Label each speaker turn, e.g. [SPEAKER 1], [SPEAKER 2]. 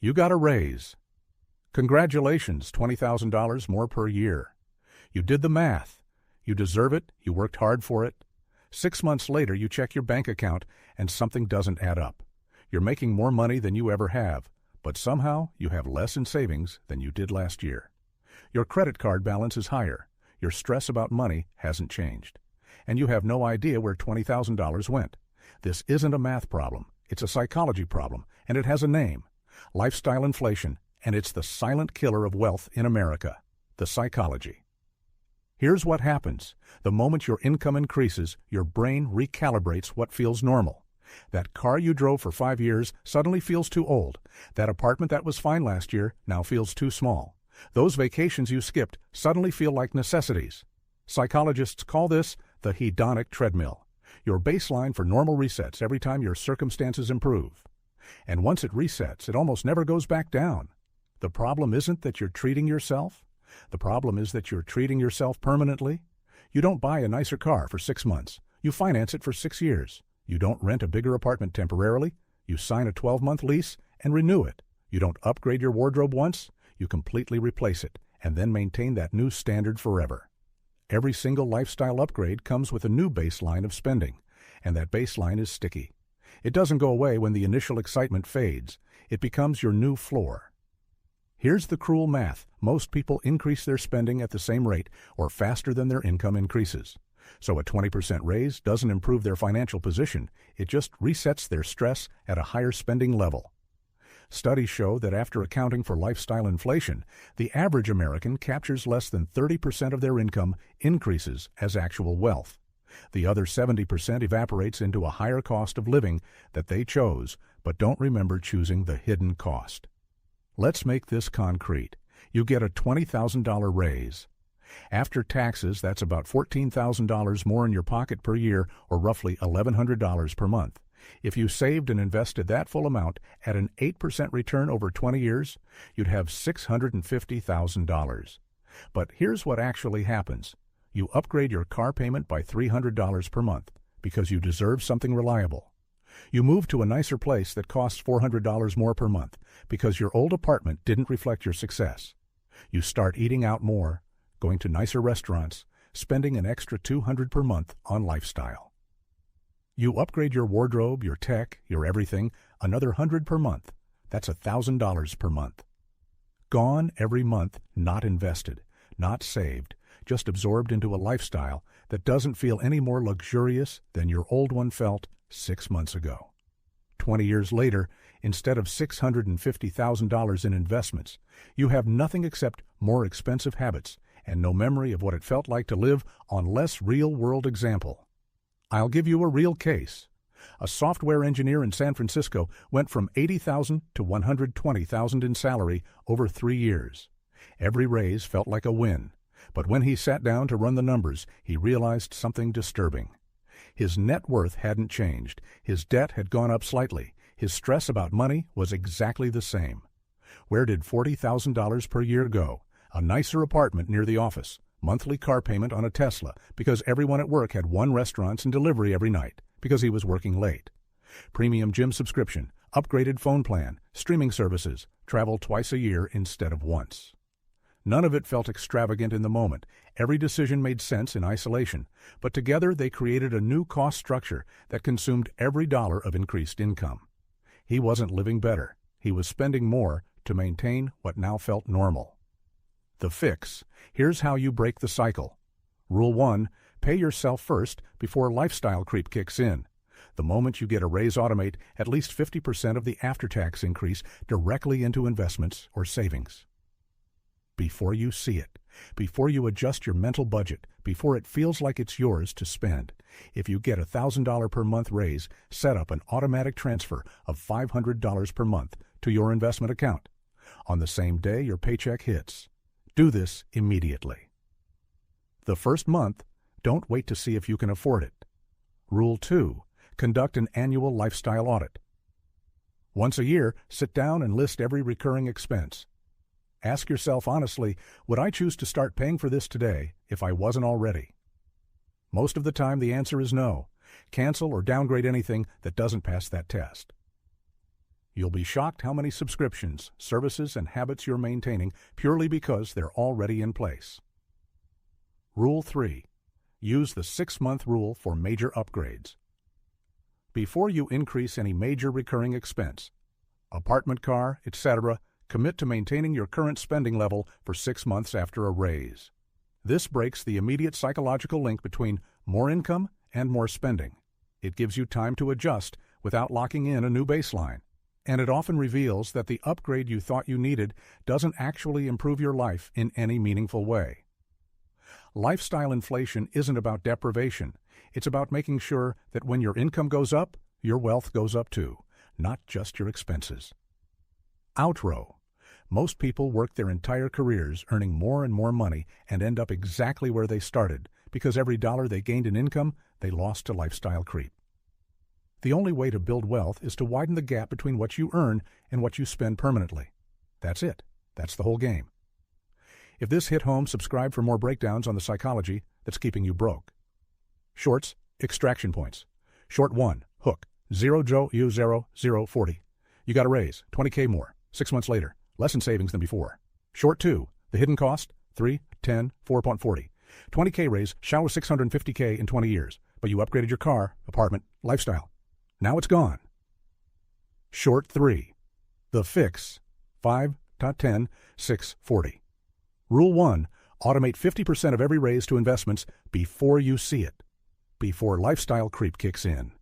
[SPEAKER 1] You got a raise. Congratulations, $20,000 more per year. You did the math. You deserve it. You worked hard for it. 6 months later, you check your bank account and something doesn't add up. You're making more money than you ever have, but somehow you have less in savings than you did last year. Your credit card balance is higher. Your stress about money hasn't changed. And you have no idea where $20,000 went. This isn't a math problem. It's a psychology problem, and it has a name. Lifestyle inflation, and it's the silent killer of wealth in America, the psychology. Here's what happens. The moment your income increases, your brain recalibrates what feels normal. That car you drove for 5 years suddenly feels too old. That apartment that was fine last year now feels too small. Those vacations you skipped suddenly feel like necessities. Psychologists call this the hedonic treadmill, your baseline for normal resets every time your circumstances improve. And once it resets, it almost never goes back down. The problem isn't that you're treating yourself. The problem is that you're treating yourself permanently. You don't buy a nicer car for 6 months. You finance it for 6 years. You don't rent a bigger apartment temporarily. You sign a 12-month lease and renew it. You don't upgrade your wardrobe once. You completely replace it and then maintain that new standard forever. Every single lifestyle upgrade comes with a new baseline of spending, and that baseline is sticky. It doesn't go away when the initial excitement fades. It becomes your new floor. Here's the cruel math. Most people increase their spending at the same rate or faster than their income increases. So a 20% raise doesn't improve their financial position. It just resets their stress at a higher spending level. Studies show that after accounting for lifestyle inflation, the average American captures less than 30% of their income increases as actual wealth. The other 70% evaporates into a higher cost of living that they chose, but don't remember choosing the hidden cost. Let's make this concrete. You get a $20,000 raise. After taxes, that's about $14,000 more in your pocket per year, or roughly $1,100 per month. If you saved and invested that full amount at an 8% return over 20 years, you'd have $650,000. But here's what actually happens. You upgrade your car payment by $300 per month because you deserve something reliable. You move to a nicer place that costs $400 more per month because your old apartment didn't reflect your success. You start eating out more, going to nicer restaurants, spending an extra $200 per month on lifestyle. You upgrade your wardrobe, your tech, your everything, another $100 per month. That's $1,000 per month. Gone every month, not invested, not saved, just absorbed into a lifestyle that doesn't feel any more luxurious than your old one felt 6 months ago. 20 years later, instead of $650,000 in investments, you have nothing except more expensive habits and no memory of what it felt like to live on less real-world example. I'll give you a real case. A software engineer in San Francisco went from $80,000 to $120,000 in salary over 3 years. Every raise felt like a win, but when he sat down to run the numbers, he realized something disturbing. His net worth hadn't changed. His debt had gone up slightly. His stress about money was exactly the same. Where did $40,000 per year go? A nicer apartment near the office, monthly car payment on a Tesla because everyone at work had 1 restaurant and delivery every night because he was working late. Premium gym subscription, upgraded phone plan, streaming services, travel twice a year instead of once. None of it felt extravagant in the moment. Every decision made sense in isolation, but together they created a new cost structure that consumed every dollar of increased income. He wasn't living better. He was spending more to maintain what now felt normal. The fix. Here's how you break the cycle. Rule 1. Pay yourself first before lifestyle creep kicks in. The moment you get a raise, automate at least 50% of the after-tax increase directly into investments or savings. Before you see it, before you adjust your mental budget, before it feels like it's yours to spend. If you get a $1,000 per month raise, set up an automatic transfer of $500 per month to your investment account. On the same day your paycheck hits. Do this immediately. The first month, don't wait to see if you can afford it. Rule 2. Conduct an annual lifestyle audit. Once a year, sit down and list every recurring expense. Ask yourself honestly, would I choose to start paying for this today if I wasn't already? Most of the time the answer is no. Cancel or downgrade anything that doesn't pass that test. You'll be shocked how many subscriptions, services, and habits you're maintaining purely because they're already in place. Rule 3. Use the 6-month rule for major upgrades. Before you increase any major recurring expense, apartment, car, etc., commit to maintaining your current spending level for 6 months after a raise. This breaks the immediate psychological link between more income and more spending. It gives you time to adjust without locking in a new baseline. And it often reveals that the upgrade you thought you needed doesn't actually improve your life in any meaningful way. Lifestyle inflation isn't about deprivation. It's about making sure that when your income goes up, your wealth goes up too, not just your expenses. Outro. Most people work their entire careers earning more and more money and end up exactly where they started because every dollar they gained in income, they lost to lifestyle creep. The only way to build wealth is to widen the gap between what you earn and what you spend permanently. That's it. That's the whole game. If this hit home, subscribe for more breakdowns on the psychology that's keeping you broke. Shorts, extraction points. Short 1, hook, 0 Joe U 0 0 40. You got a raise, 20K more, 6 months later, less in savings than before. Short 2, the hidden cost, 3, 10, 4.40. 20K raise, shallow 650K in 20 years, but you upgraded your car, apartment, lifestyle. Now it's gone. Short 3, the fix, 5, 10, 6, 40. Rule 1, automate 50% of every raise to investments before you see it, before lifestyle creep kicks in.